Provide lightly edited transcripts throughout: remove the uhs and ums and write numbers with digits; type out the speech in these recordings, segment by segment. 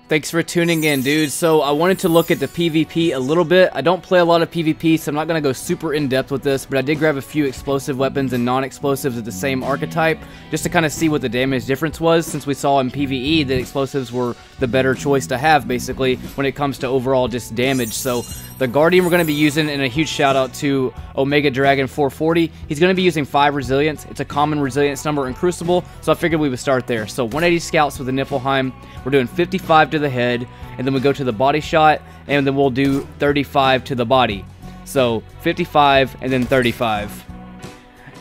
Thanks for tuning in, dude. So I wanted to look at the PvP a little bit. I don't play a lot of PvP, so I'm not going to go super in-depth with this, but I did grab a few explosive weapons and non-explosives of the same archetype, just to kind of see what the damage difference was, since we saw in PvE that explosives were the better choice to have, basically, when it comes to overall just damage. So the Guardian we're going to be using, and a huge shout out to Omega Dragon 440. He's going to be using 5 Resilience. It's a common resilience number in Crucible, so I figured we would start there. So 180 Scouts with a Niflheim. We're doing 55 to the head, and then we go to the body shot, and then we'll do 35 to the body. So 55 and then 35.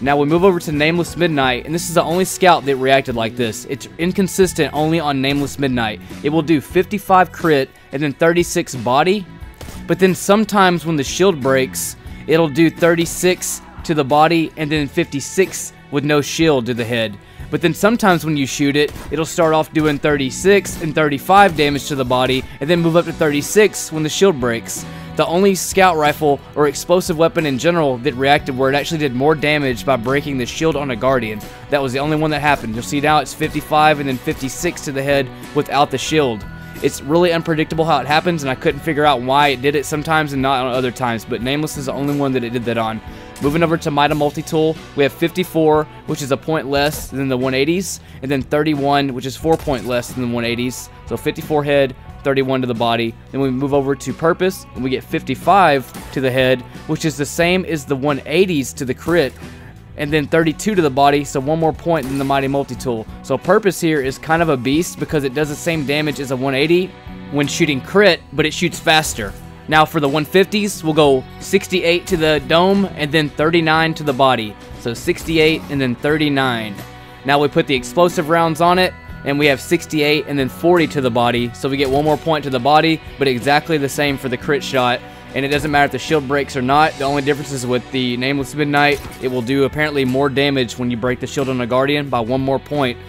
Now we move over to Nameless Midnight, and this is the only scout that reacted like this. It's inconsistent only on Nameless Midnight. It will do 55 crit and then 36 body, but then sometimes when the shield breaks, it'll do 36 to the body and then 56 with no shield to the head. But then sometimes when you shoot it, it'll start off doing 36 and 35 damage to the body, and then move up to 36 when the shield breaks. The only scout rifle or explosive weapon in general that reacted where it actually did more damage by breaking the shield on a Guardian. That was the only one that happened. You'll see now it's 55 and then 56 to the head without the shield. It's really unpredictable how it happens, and I couldn't figure out why it did it sometimes and not on other times, but Nameless is the only one that it did that on. Moving over to Mida Multi-Tool, we have 54, which is a point less than the 180s, and then 31, which is 4 points less than the 180s. So 54 head, 31 to the body. Then we move over to Purpose, and we get 55 to the head, which is the same as the 180s to the crit, and then 32 to the body, so 1 more point than the Mighty Multi-Tool. So Purpose here is kind of a beast because it does the same damage as a 180 when shooting crit, but it shoots faster. Now for the 150s, we'll go 68 to the dome and then 39 to the body. So 68 and then 39. Now we put the explosive rounds on it, and we have 68 and then 40 to the body. So we get 1 more point to the body, but exactly the same for the crit shot. And it doesn't matter if the shield breaks or not. The only difference is with the Nameless Midnight, it will do apparently more damage when you break the shield on a Guardian by 1 more point.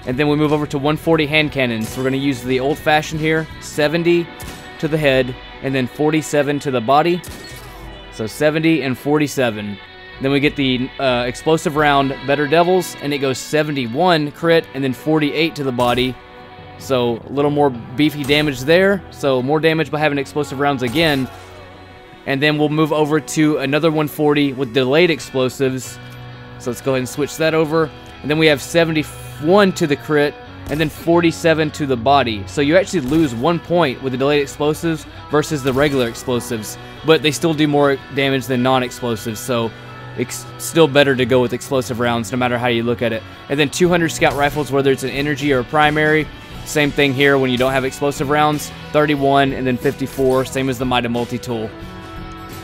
And then we move over to 140 hand cannons. We're going to use the old-fashioned here, 70 to the head, and then 47 to the body. So 70 and 47. Then we get the explosive round, Better Devils, and it goes 71 crit and then 48 to the body. So a little more beefy damage there. So more damage by having explosive rounds again. And then we'll move over to another 140 with delayed explosives. So let's go ahead and switch that over. And then we have 71 to the crit and then 47 to the body. So you actually lose 1 point with the delayed explosives versus the regular explosives, but they still do more damage than non-explosives, so it's still better to go with explosive rounds no matter how you look at it. And then 200 scout rifles, whether it's an energy or a primary, same thing here when you don't have explosive rounds, 31 and then 54, same as the Mida Multi-Tool.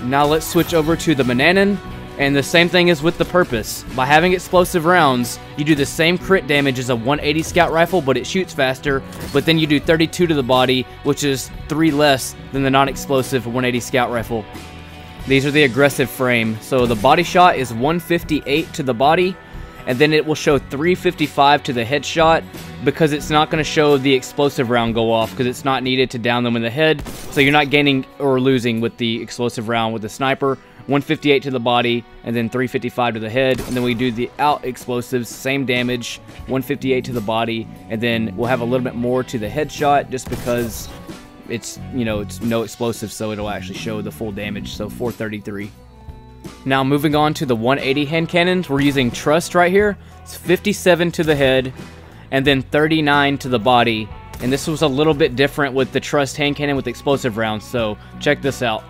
Now let's switch over to the Mananan. And the same thing is with the Purpose. By having explosive rounds, you do the same crit damage as a 180 scout rifle, but it shoots faster. But then you do 32 to the body, which is 3 less than the non-explosive 180 scout rifle. These are the aggressive frame. So the body shot is 158 to the body, and then it will show 355 to the headshot because it's not going to show the explosive round go off because it's not needed to down them in the head. So you're not gaining or losing with the explosive round with the sniper. 158 to the body, and then 355 to the head, and then we do the out explosives, same damage, 158 to the body, and then we'll have a little bit more to the headshot just because it's, you know, it's no explosive, so it'll actually show the full damage, so 433. Now moving on to the 180 hand cannons, we're using Trust right here. It's 57 to the head, and then 39 to the body, and this was a little bit different with the Trust hand cannon with explosive rounds, so check this out.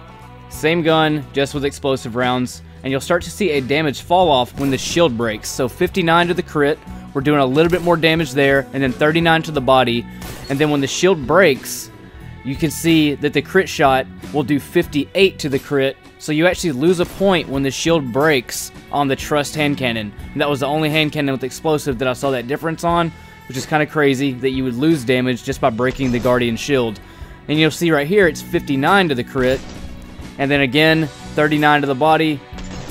Same gun, just with explosive rounds, and you'll start to see a damage fall off when the shield breaks. So 59 to the crit, we're doing a little bit more damage there, and then 39 to the body. And then when the shield breaks, you can see that the crit shot will do 58 to the crit, so you actually lose a point when the shield breaks on the Trust hand cannon. And that was the only hand cannon with explosive that I saw that difference on, which is kind of crazy that you would lose damage just by breaking the Guardian shield. And you'll see right here, it's 59 to the crit, and then again, 39 to the body,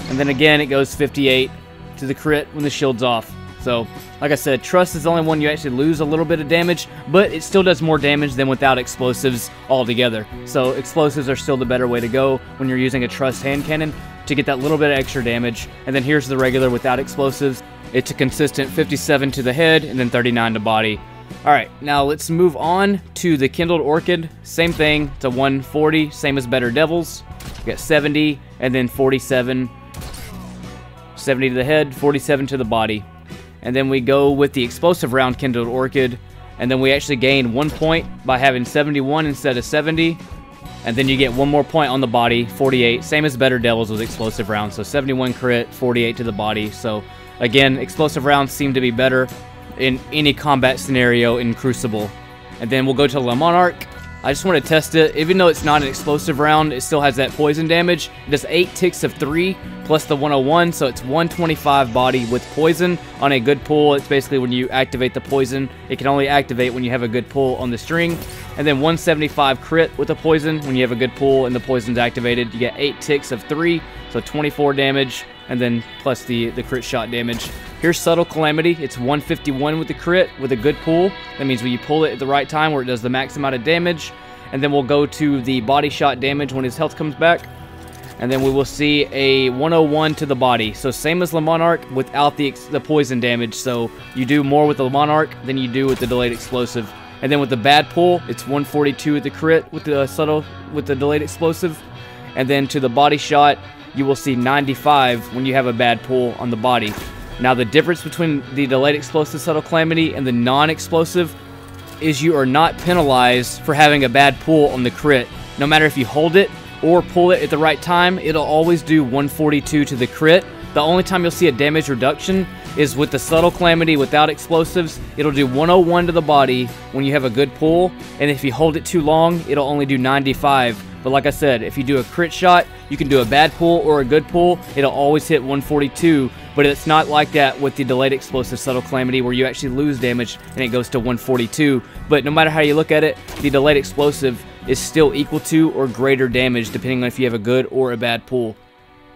and then again, it goes 58 to the crit when the shield's off. So, like I said, Trust is the only one you actually lose a little bit of damage, but it still does more damage than without explosives altogether. So, explosives are still the better way to go when you're using a Trust hand cannon to get that little bit of extra damage. And then here's the regular without explosives. It's a consistent 57 to the head, and then 39 to body. Alright, now let's move on to the Kindled Orchid. Same thing, it's a 140, same as Better Devils. You got 70, and then 47. 70 to the head, 47 to the body. And then we go with the explosive round Kindled Orchid, and then we actually gain 1 point by having 71 instead of 70. And then you get 1 more point on the body, 48. Same as Better Devils with explosive rounds. So 71 crit, 48 to the body. So again, explosive rounds seem to be better in any combat scenario in Crucible. And then we'll go to Le Monarch. I just want to test it. Even though it's not an explosive round, it still has that poison damage. It does 8 ticks of 3 plus the 101, so it's 125 body with poison on a good pull. It's basically when you activate the poison. It can only activate when you have a good pull on the string. And then 175 crit with the poison when you have a good pull and the poison's activated. You get 8 ticks of 3, so 24 damage, and then plus the crit shot damage. Here's Subtle Calamity. It's 151 with the crit with a good pull. That means when you pull it at the right time where it does the max amount of damage. And then we'll go to the body shot damage when his health comes back. And then we will see a 101 to the body. So same as Le Monarch without the poison damage. So you do more with the Le Monarch than you do with the delayed explosive. And then with the bad pull, it's 142 with the crit with the delayed explosive. And then to the body shot, you will see 95 when you have a bad pull on the body. Now the difference between the delayed explosive Subtle Calamity and the non-explosive is you are not penalized for having a bad pull on the crit. No matter if you hold it or pull it at the right time, it'll always do 142 to the crit. The only time you'll see a damage reduction is with the Subtle Calamity without explosives. It'll do 101 to the body when you have a good pull, and if you hold it too long, it'll only do 95. But like I said, if you do a crit shot, you can do a bad pull or a good pull. It'll always hit 142, but it's not like that with the delayed explosive Subtle Calamity where you actually lose damage and it goes to 142. But no matter how you look at it, the delayed explosive is still equal to or greater damage depending on if you have a good or a bad pull.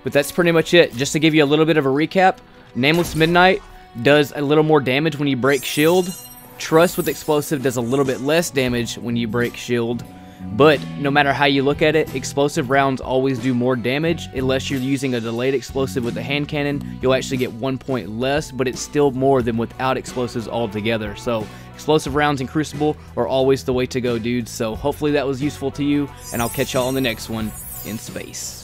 But that's pretty much it. Just to give you a little bit of a recap, Nameless Midnight does a little more damage when you break shield. Trust with explosive does a little bit less damage when you break shield. But no matter how you look at it, explosive rounds always do more damage. Unless you're using a delayed explosive with the hand cannon, you'll actually get 1 point less, but it's still more than without explosives altogether. So explosive rounds in Crucible are always the way to go, dudes. So hopefully that was useful to you, and I'll catch y'all on the next one in space.